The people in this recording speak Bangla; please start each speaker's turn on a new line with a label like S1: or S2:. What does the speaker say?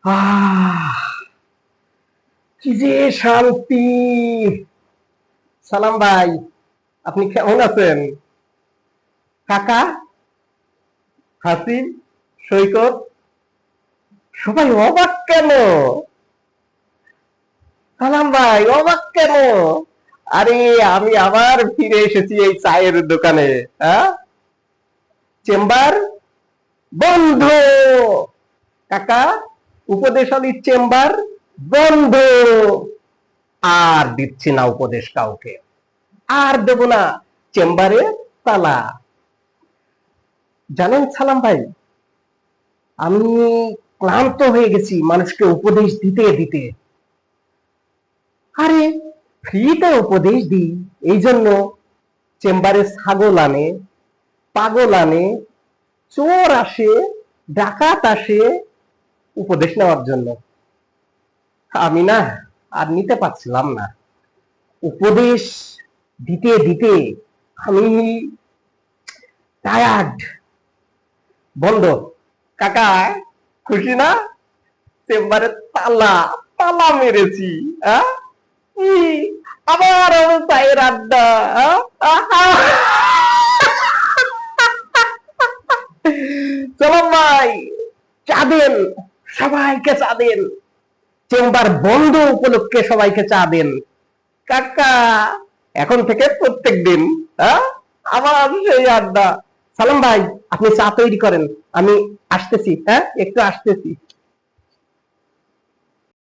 S1: আহ কি যে শান্তি। সালাম ভাই, আপনি কেমন আছেন? কাকা, হাসিন, সৈকত, সবাই অবাক কেন? সালাম ভাই, অবাক কেন? আরে, আমি আবার ফিরে এসেছি এই চায়ের দোকানে। হ্যাঁ, চেম্বার বন্ধ। কাকা, উপদেশালী চেম্বার বন্ধ। আর দিচ্ছি না উপদেশ কাউকে, আর দেব না চেম্বারে তালা। জানেন সালাম ভাই, আমি ক্লান্ত হয়ে গেছি মানুষকে উপদেশ দিতে দিতে। আরে, ফ্রিতে উপদেশ দিই এই জন্য চেম্বারে ছাগল আনে, পাগল আনে, চোর আসে, ডাকাত আসে উপদেশ নেওয়ার জন্য। আমি না আর নিতে পারছিলাম না উপদেশ দিতে দিতে। আমি টায়ার্ড। বন্ধ। কাকা, খুশি না? চেম্বারে তালা তালা মেরেছি। হ্যাঁ, কি আবার আমার চায়ের আড্ডা। আহা! চলো ভাই, চা দেন, সবাইকে চা দেন। চেম্বার বন্ধ উপলক্ষে সবাইকে চা দেন। কাকা, এখন থেকে প্রত্যেক দিন। হ্যাঁ, আবার সেই আড্ডা। সালাম ভাই, আপনি চা তৈরি করেন, আমি আসতেছি। হ্যাঁ, একটু আসতেছি।